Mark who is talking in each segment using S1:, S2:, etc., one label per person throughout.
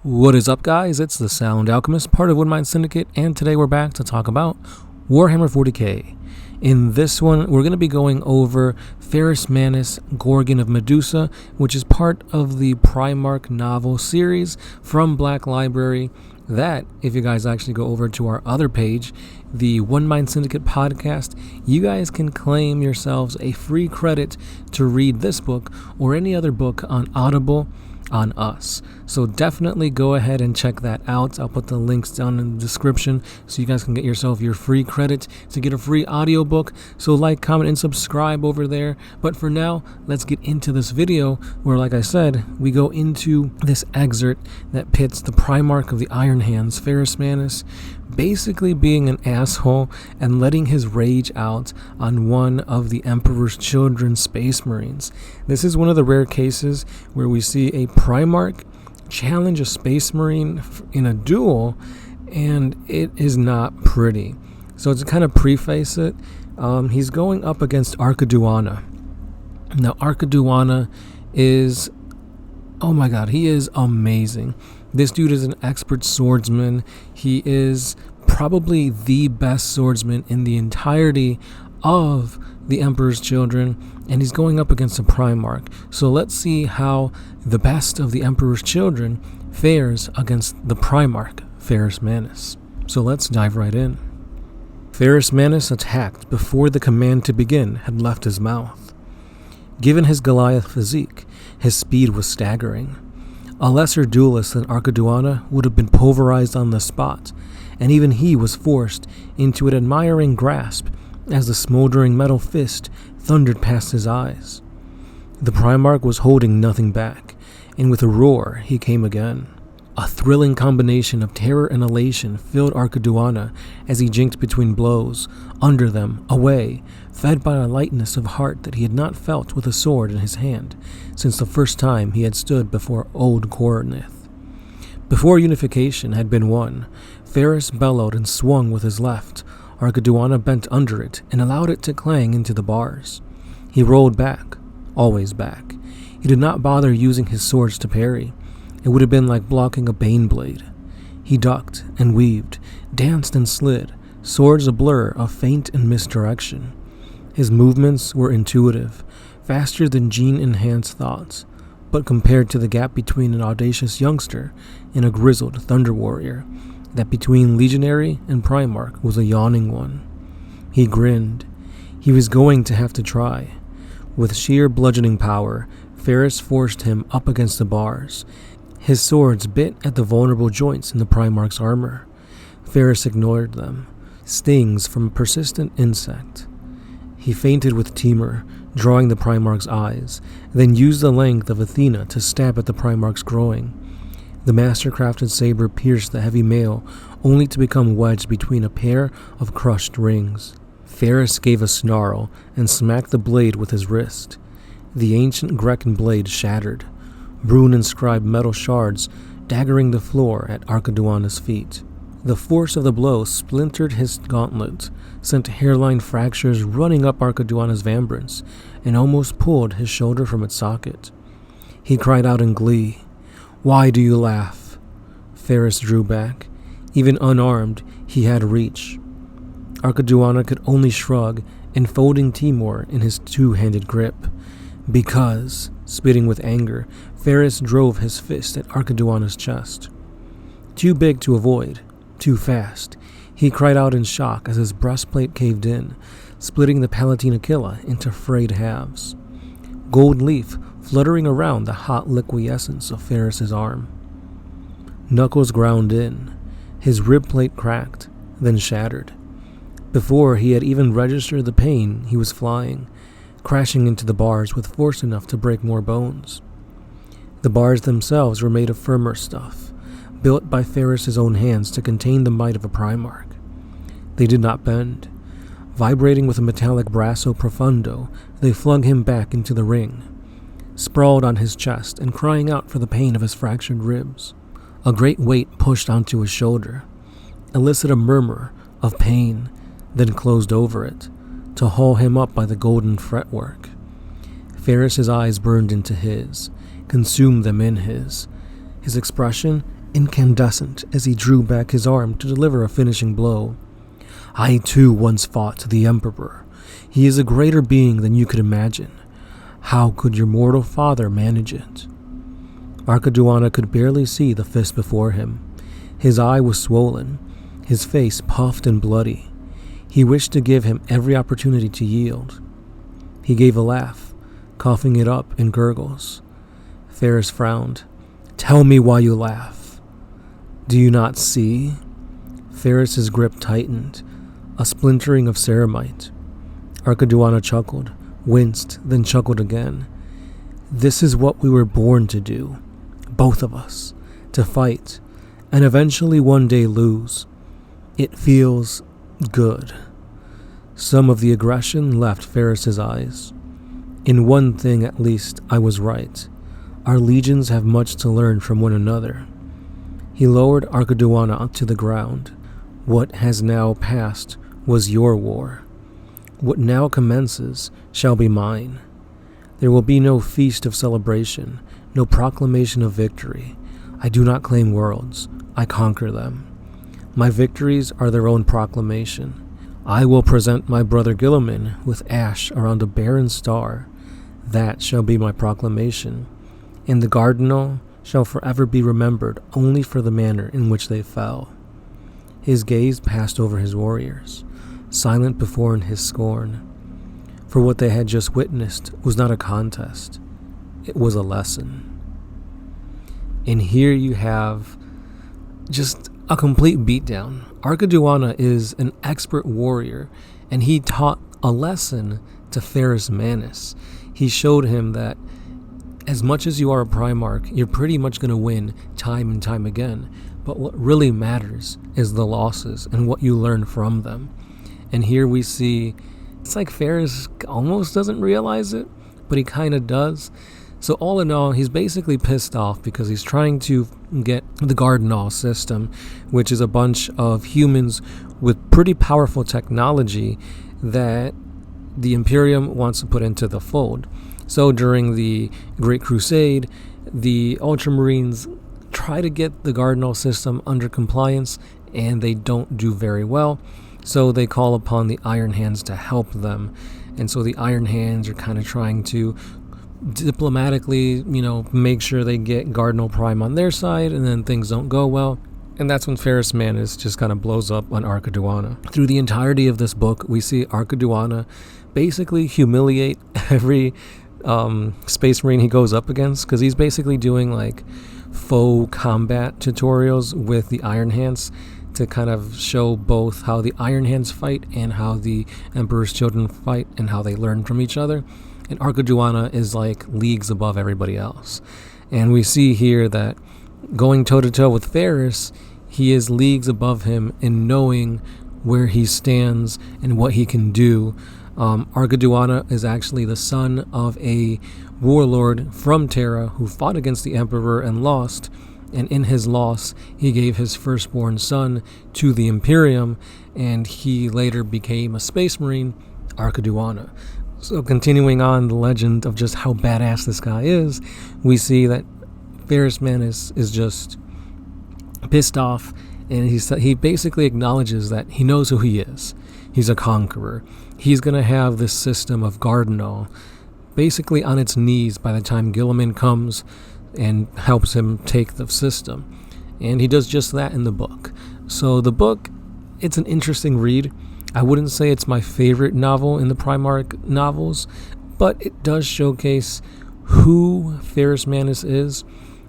S1: What is up, guys? It's the Sound Alchemist, part of OneMindSyndicate, and today we're back to talk about Warhammer 40k. In this one, we're going to be going over Ferrus Manus, Gorgon of Medusa, which is part of the Primarch novel series from Black Library. That, if you guys actually go over to our other page, the OneMindSyndicate podcast, you guys can claim yourselves a free credit to read this book or any other book on Audible on us. So definitely go ahead and check that out. I'll put the links down in the description so you guys can get yourself your free credit to get a free audiobook. So like, comment, and subscribe over there. But for now, let's get into this video where, like I said, we go into this excerpt that pits the Primarch of the Iron Hands, Ferrus Manus, basically being an asshole and letting his rage out on one of the Emperor's children, Space Marines. This is one of the rare cases where we see a Primarch challenge a Space Marine in a duel, and it is not pretty. So to kind of preface it, he's going up against Aradana. Now Aradana is, oh my god, he is amazing. This dude is an expert swordsman. He is probably the best swordsman in the entirety of the Emperor's Children, and he's going up against a Primarch. So let's see how the best of the Emperor's Children fares against the Primarch, Ferrus Manus. So let's dive right in. Ferrus Manus attacked before the command to begin had left his mouth. Given his Goliath physique, his speed was staggering. A lesser duelist than Aradana would have been pulverized on the spot, and even he was forced into an admiring grasp as the smoldering metal fist thundered past his eyes. The Primarch was holding nothing back, and with a roar he came again. A thrilling combination of terror and elation filled Aradana as he jinked between blows, under them, away, fed by a lightness of heart that he had not felt with a sword in his hand since the first time he had stood before old Coronith. Before unification had been won, Ferrus bellowed and swung with his left. Aradana bent under it and allowed it to clang into the bars. He rolled back, always back. He did not bother using his swords to parry. It would have been like blocking a bane blade. He ducked and weaved, danced and slid, swords a blur of feint and misdirection. His movements were intuitive, faster than gene-enhanced thoughts, but compared to the gap between an audacious youngster and a grizzled thunder warrior, that between legionary and Primarch was a yawning one. He grinned. He was going to have to try. With sheer bludgeoning power, Ferrus forced him up against the bars. His swords bit at the vulnerable joints in the Primarch's armor. Ferrus ignored them, stings from a persistent insect. He feinted with Temur, drawing the Primarch's eyes, then used the length of Athena to stab at the Primarch's groin. The master-crafted saber pierced the heavy mail, only to become wedged between a pair of crushed rings. Ferrus gave a snarl and smacked the blade with his wrist. The ancient Grecan blade shattered, rune-inscribed metal shards daggering the floor at Aradana's feet. The force of the blow splintered his gauntlet, sent hairline fractures running up Aradana's vambrance, and almost pulled his shoulder from its socket. He cried out in glee, "Why do you laugh?" Ferrus drew back. Even unarmed, he had reach. Aradana could only shrug, enfolding Temur in his two-handed grip. Because, spitting with anger, Ferrus drove his fist at Aradana's chest. Too big to avoid, too fast, he cried out in shock as his breastplate caved in, splitting the Palatine Aquila into frayed halves. Gold leaf fluttering around the hot liquescence of Ferrus's arm. Knuckles ground in. His ribplate cracked, then shattered. Before he had even registered the pain, he was flying, crashing into the bars with force enough to break more bones. The bars themselves were made of firmer stuff, built by Ferrus's own hands to contain the might of a Primarch. They did not bend. Vibrating with a metallic brasso profundo, they flung him back into the ring, sprawled on his chest and crying out for the pain of his fractured ribs. A great weight pushed onto his shoulder, elicited a murmur of pain, then closed over it, to haul him up by the golden fretwork. Ferrus's eyes burned into his, consumed them in his. His expression incandescent as he drew back his arm to deliver a finishing blow. I too once fought the Emperor. He is a greater being than you could imagine. How could your mortal father manage it? Aradana could barely see the fist before him. His eye was swollen, his face puffed and bloody. He wished to give him every opportunity to yield. He gave a laugh, coughing it up in gurgles. Ferris frowned. Tell me why you laugh. Do you not see? Ferris's grip tightened, a splintering of ceramite. Aradana chuckled, winced, then chuckled again. This is what we were born to do, both of us, to fight, and eventually one day lose. It feels good. Some of the aggression left Ferris's eyes. In one thing at least I was right. Our legions have much to learn from one another. He lowered Aradana to the ground. What has now passed was your war. What now commences shall be mine. There will be no feast of celebration, no proclamation of victory. I do not claim worlds, I conquer them. My victories are their own proclamation. I will present my brother Guilliman with ash around a barren star. That shall be my proclamation. And the Cardinal shall forever be remembered only for the manner in which they fell. His gaze passed over his warriors, silent before in his scorn. For what they had just witnessed was not a contest. It was a lesson. And here you have just a complete beatdown. Aradana is an expert warrior, and he taught a lesson to Ferrus Manus. He showed him that as much as you are a Primarch, you're pretty much going to win time and time again. But what really matters is the losses and what you learn from them. And here we see, it's like Ferrus almost doesn't realize it, but he kind of does. So all in all, he's basically pissed off because he's trying to get the Cardinal system, which is a bunch of humans with pretty powerful technology that the Imperium wants to put into the fold. So during the Great Crusade, the Ultramarines try to get the Cardinal system under compliance, and they don't do very well. So they call upon the Iron Hands to help them. And so the Iron Hands are kind of trying to diplomatically, make sure they get Cardinal Prime on their side, and then things don't go well. And that's when Ferrus Manus just kind of blows up on Aradana. Through the entirety of this book, we see Aradana basically humiliate every Space Marine he goes up against, because he's basically doing like faux combat tutorials with the Iron Hands to kind of show both how the Iron Hands fight and how the Emperor's children fight and how they learn from each other. And Aradana is like leagues above everybody else. And we see here that going toe-to-toe with Ferrus, he is leagues above him in knowing where he stands and what he can do. Aradana is actually the son of a warlord from Terra who fought against the Emperor and lost. And in his loss, he gave his firstborn son to the Imperium, and he later became a Space Marine, Aradana. So continuing on the legend of just how badass this guy is, we see that Ferrus Manus is just pissed off, and he basically acknowledges that he knows who he is. He's a conqueror. He's going to have this system of Cardinal basically on its knees by the time Guilliman comes and helps him take the system. And he does just that in the book. So the book, it's an interesting read. I wouldn't say it's my favorite novel in the Primarch novels, but it does showcase who Ferrus Manus is.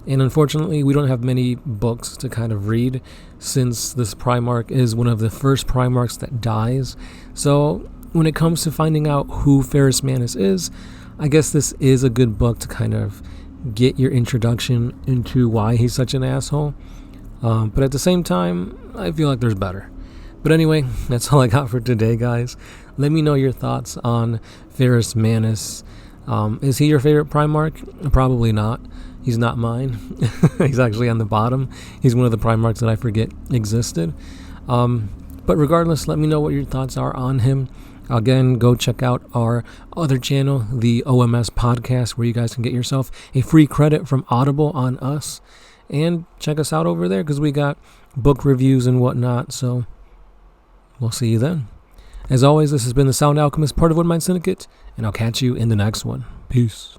S1: And unfortunately, we don't have many books to kind of read, since this Primarch is one of the first Primarchs that dies. So when it comes to finding out who Ferrus Manus is, I guess this is a good book to kind of get your introduction into why he's such an asshole. But at the same time, I feel like there's better. But anyway, that's all I got for today, guys. Let me know your thoughts on Ferrus Manus. Is he your favorite Primarch? Probably not. He's not mine. He's actually on the bottom. He's one of the Primarchs that I forget existed. But regardless, let me know what your thoughts are on him. Again, go check out our other channel, the OMS Podcast, where you guys can get yourself a free credit from Audible on us. and check us out over there because we got book reviews and whatnot. So we'll see you then. As always, this has been the Sound Alchemist, part of OneMindSyndicate, and I'll catch you in the next one. Peace.